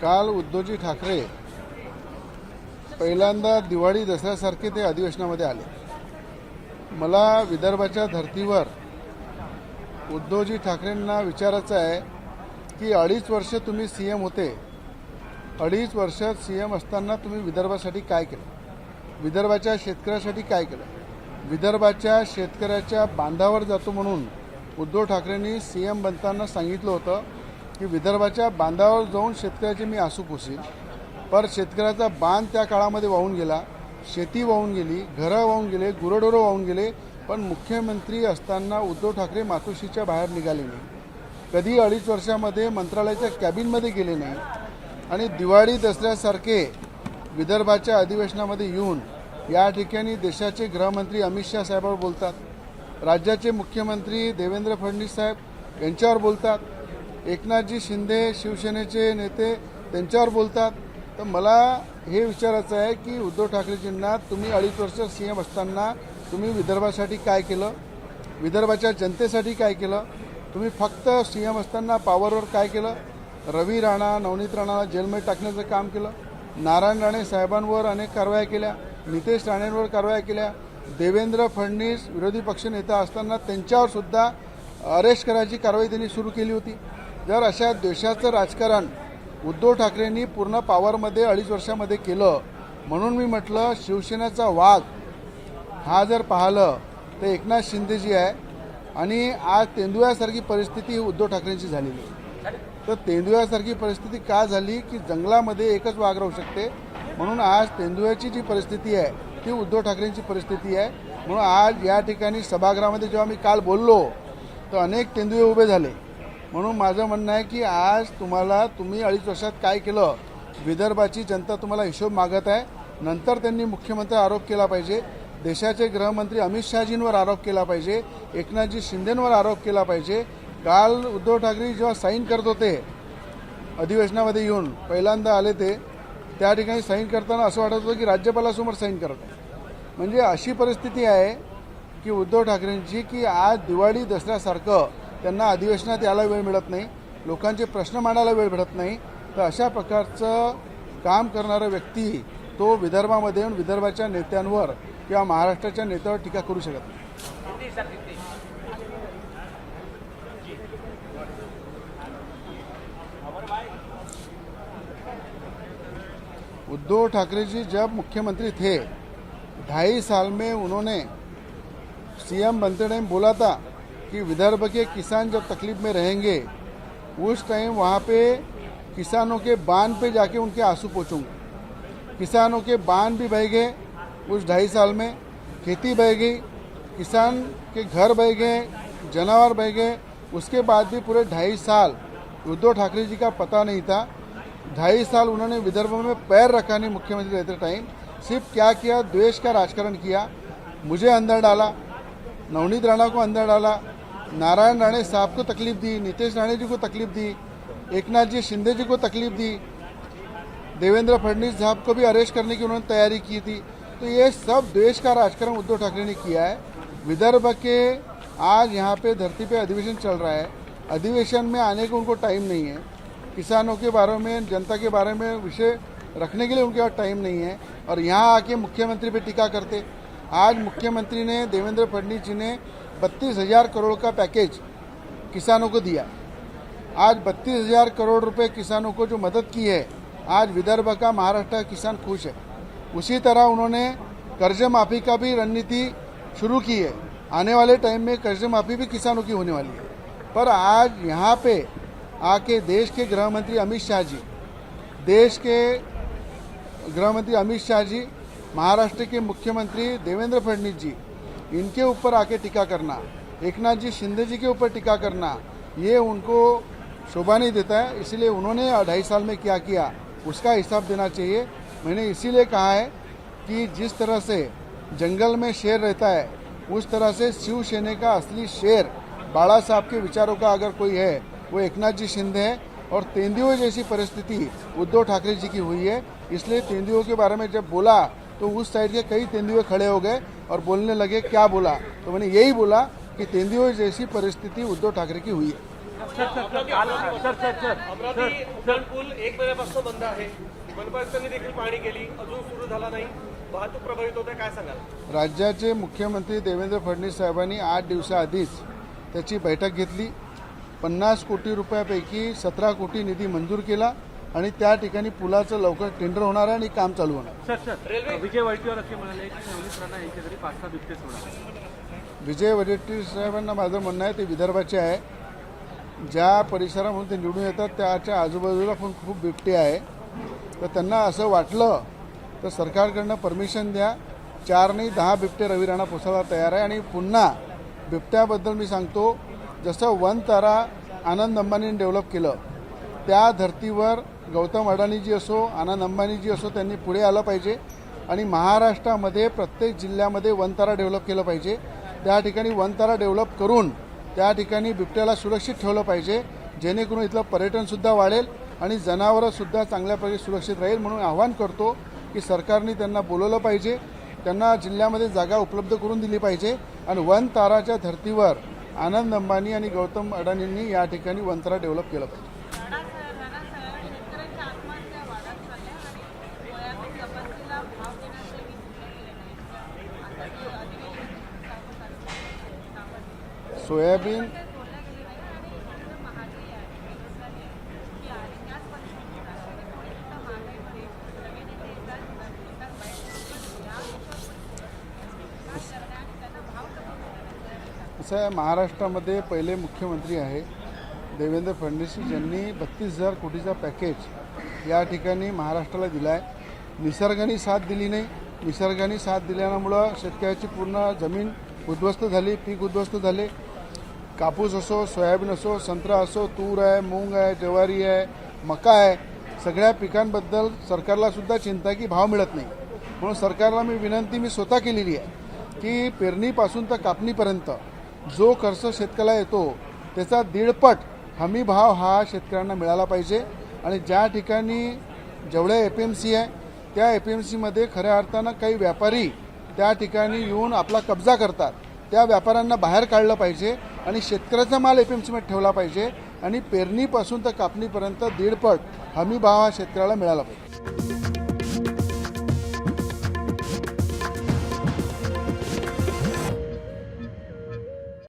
काल उद्धवजी ठाकरे पहिल्यांदा दिवाळी दसऱ्यासारखे ते अधिवेशनामध्ये आले. मला विदर्भाच्या धर्तीवर उद्धवजी ठाकरेंना विचारायचं आहे की 2.5 वर्ष तुम्ही सीएम होते. 2.5 वर्षात सीएम असताना तुम्ही विदर्भासाठी काय केलं, विदर्भाच्या शेतकऱ्यासाठी काय केलं. विदर्भाच्या शेतकऱ्याच्या बांधावर जातो म्हणून उद्धव ठाकरेंनी सीएम बनताना सांगितलं होतं की विदर्भाच्या बांधावर जाऊन शेतकऱ्याचे मी आसू पुसीन. पर शेतकऱ्याचा बांध त्या काळामध्ये वाहून गेला, शेती वाहून गेली, घरं वाहून गेले, गुरंढोरं वाहून गेले. पण मुख्यमंत्री असताना उद्धव ठाकरे मातोश्रीच्या बाहेर निघाले नाही, कधी 2.5 वर्षामध्ये मंत्रालयाच्या कॅबिनमध्ये गेले नाही. आणि दिवाळी दसऱ्यासारखे विदर्भाच्या अधिवेशनामध्ये येऊन या ठिकाणी देशाचे गृहमंत्री अमित शाह साहेबांवर बोलतात, राज्याचे मुख्यमंत्री देवेंद्र फडणवीस साहेब यांच्यावर बोलतात, एकनाथजी शिंदे शिवसेनेचे नेते त्यांच्यावर बोलतात. तर मला हे विचारायचं आहे की उद्धव ठाकरेजींना तुम्ही 2.5 वर्ष सीएम असताना तुम्ही विदर्भासाठी काय केलं, विदर्भाच्या जनतेसाठी काय केलं. तुम्ही फक्त सीएम असताना पॉवरवर काय केलं. रवी राणा, नवनीत राणाला जेलमध्ये टाकण्याचं काम केलं. नारायण राणे साहेबांवर अनेक कारवाया केल्या, नितेश राणेंवर कारवाया केल्या. देवेंद्र फडणवीस विरोधी पक्षनेता असताना त्यांच्यावर सुद्धा अरेस्ट करायची कारवाई त्यांनी सुरू केली होती. जर अशा देशाचं राजकारण उद्धव ठाकरेंनी पूर्ण पॉवरमध्ये 2.5 वर्षामध्ये केलं, म्हणून मी म्हटलं शिवसेनेचा वाघ हा जर पाहिलं तर एकनाथ शिंदेजी आहे. आणि आज तेंदुळ्यासारखी परिस्थिती ही उद्धव ठाकरेंची झालेली आहे. तर तेंदुळ्यासारखी परिस्थिती का झाली की जंगलामध्ये एकच वाघ राहू शकते, म्हणून आज तेंदुळ्याची जी परिस्थिती आहे ती उद्धव ठाकरेंची परिस्थिती आहे. म्हणून आज या ठिकाणी सभागृहामध्ये जेव्हा मी काल बोललो तर अनेक तेंदुळे उभे झाले. म्हणून माझं म्हणणं आहे की आज तुम्ही 2.5 वर्षात काय केलं, विदर्भाची जनता तुम्हाला हिशोब मागत आहे. नंतर त्यांनी मुख्यमंत्री आरोप केला पाहिजे, देशाचे गृहमंत्री अमित शहाजींवर आरोप केला पाहिजे, एकनाथजी शिंदेंवर आरोप केला पाहिजे. काल उद्धव ठाकरे जेव्हा साईन करत होते अधिवेशनामध्ये येऊन पहिल्यांदा आले ते त्या ठिकाणी साईन करताना असं वाटत होतं की राज्यपालासमोर साईन करत आहे. म्हणजे अशी परिस्थिती आहे की उद्धव ठाकरेंची की आज दिवाळी दसऱ्यासारखं त्यांना अधिवेशनात यायला वेळ मिळत नाही, लोकांचे प्रश्न मांडायला वेळ मिळत नाही. तर अशा प्रकारचं काम करणारा व्यक्ती तो विदर्भामध्ये येऊन विदर्भाच्या नेत्यांवर किंवा महाराष्ट्राच्या नेत्यावर टीका करू शकत नाही. उद्धव ठाकरे जी जब मुख्यमंत्री थे 2.5 साल में उन्होंने सीएम बनते टाइम बोला था कि विदर्भ के किसान जब तकलीफ में रहेंगे उस टाइम वहाँ पे किसानों के बांध पे जाके उनके आंसू पोंछूंगा. किसानों के बांध भी बह गए उस 2.5 साल में, खेती बह गई, किसान के घर बह गए, जानवर बह गए. उसके बाद भी पूरे 2.5 साल उद्धव ठाकरे जी का पता नहीं था. 2.5 साल उन्होंने विदर्भ में पैर रखा नहीं. मुख्यमंत्री रहते टाइम सिर्फ क्या किया, द्वेष का राजकारण किया. मुझे अंदर डाला, नवनीत राणा को अंदर डाला, नारायण राणे साहब को तकलीफ दी, नितेश राणे जी को तकलीफ दी, एकनाथ जी शिंदे जी को तकलीफ दी, देवेंद्र फडणवीस साहब को भी अरेस्ट करने की उन्होंने तैयारी की थी. तो ये सब देश का राजकारण उद्धव ठाकरे ने किया है. विदर्भ के आज यहाँ पे धरती पे अधिवेशन चल रहा है, अधिवेशन में आने को उनको टाइम नहीं है. किसानों के बारे में, जनता के बारे में विषय रखने के लिए उनके पास टाइम नहीं है. और यहाँ आके मुख्यमंत्री पे टीका करते. आज मुख्यमंत्री ने, देवेंद्र फडणवीस जी ने 32,000 करोड़ का पैकेज किसानों को दिया. आज 32,000 करोड़ रुपए किसानों को जो मदद की है, आज विदर्भ का, महाराष्ट्र का किसान खुश है. उसी तरह उन्होंने कर्ज माफ़ी का भी रणनीति शुरू की है. आने वाले टाइम में कर्ज माफ़ी भी किसानों की होने वाली है. पर आज यहाँ पे आके देश के गृहमंत्री अमित शाह जी, महाराष्ट्र के मुख्यमंत्री देवेंद्र फडणवीस जी, इनके ऊपर आके टीका करना, एकनाथ जी शिंदे जी के ऊपर टीका करना, ये उनको शोभा नहीं देता है. इसलिए उन्होंने 2.5 साल में क्या किया उसका हिसाब देना चाहिए. मैंने इसीलिए कहा है कि जिस तरह से जंगल में शेर रहता है उस तरह से शिवसेना का असली शेर बाला साहब के विचारों का अगर कोई है वो एकनाथ जी शिंदे है. और तेंदुओं जैसी परिस्थिति उद्धव ठाकरे जी की हुई है. इसलिए तेंदुओं के बारे में जब बोला तो उस साइड के कई तेंदुए खड़े हो गए और बोलने लगे क्या बोला. तो मैंने यही बोला कि तेंदुओं जैसी परिस्थिति उद्धव ठाकरे की हुई है. अमरावती उड्डाण पूल 1 महिन्यापासून बंद आहे. मनपा आयुक्तांनी देखील पाहणी केली, अजून सुरू झाला नाही. वाहतूक प्रभावित होते, काय सांगाल? राज्याचे मुख्यमंत्री देवेंद्र फडणवीस साहेबांनी 8 दिवसाआधीच त्याची बैठक घेतली. 50 कोटी रुपयापैकी 17 कोटी निधी मंजूर केला आणि त्या ठिकाणी पुलाचं लवकर टेंडर होणार आहे आणि काम चालू होणार. रेल्वे विजय वडेट्टीवार असे म्हणाले की नवनीत राणा यांच्या घरी 5-6 बिबटे सोडा. विजय वडेट्टीवार साहेबांना माझं म्हणणं आहे ते विदर्भाचे आहे. ज्या परिसरामधून ते निवडून येतात त्याच्या आजूबाजूला पण खूप बिबटे आहे. तर त्यांना असं वाटलं तर सरकारकडनं परमिशन द्या. 4 नाही 10 बिबटे रवी राणा पोसायला तयार आहे. आणि पुन्हा बिबट्याबद्दल मी सांगतो, जसं वन तारा आनंद अंबानीने डेव्हलप केलं त्या धर्तीवर गौतम अडाणी असो, आनंद अंबानी असो, त्यांनी पुढे आलं पाहिजे आणि महाराष्ट्रामध्ये प्रत्येक जिल्ह्यामध्ये वनतारा डेव्हलप केलं पाहिजे. त्या ठिकाणी वनतारा डेव्हलप करून त्या ठिकाणी बिबट्याला सुरक्षित ठेवलं पाहिजे, जेणेकरून इथलं पर्यटनसुद्धा वाढेल आणि जनावरंसुद्धा चांगल्या प्रकारे सुरक्षित राहील. म्हणून आवाहन करतो की सरकारने त्यांना बोलवलं पाहिजे, त्यांना जिल्ह्यामध्ये जागा उपलब्ध करून दिली पाहिजे आणि वनताराच्या धर्तीवर आनंद अंबानी आणि गौतम अडाणींनी या ठिकाणी वनतारा डेव्हलप केलं पाहिजे. सोयाबीन असं आहे, महाराष्ट्रामध्ये पहिले मुख्यमंत्री आहे देवेंद्र फडणवीस यांनी 32,000 कोटीचा पॅकेज या ठिकाणी महाराष्ट्राला दिला आहे. निसर्गाने साथ दिली नाही. निसर्गाने साथ दिल्यामुळं शेतकऱ्याची पूर्ण जमीन उद्ध्वस्त झाली, पीक उद्ध्वस्त झाले. कापूस असो, सोयाबीन असो, संत्रा असो, तूर आहे, मूग आहे, ज्वारी आहे, मका आहे, सगळ्या पिकांबद्दल सरकारला सुद्धा चिंता आहे की भाव मिळत नाही. म्हणून सरकारला मी स्वतः केलेली आहे की पेरणीपासून तर कापणीपर्यंत जो खर्च शेतकऱ्याला येतो त्याचा 1.5 हमी भाव हा शेतकऱ्यांना मिळाला पाहिजे. आणि ज्या ठिकाणी जेवढ्या APMC आहे त्या APMCमध्ये खऱ्या अर्थानं काही व्यापारी त्या ठिकाणी येऊन आपला कब्जा करतात, त्या व्यापाऱ्यांना बाहेर काढलं पाहिजे आणि शेतकऱ्याचा माल APMCमध्ये ठेवला पाहिजे आणि पेरणीपासून तर कापणीपर्यंत 1.5 हमी भाव हा शेतकऱ्याला मिळाला पाहिजे.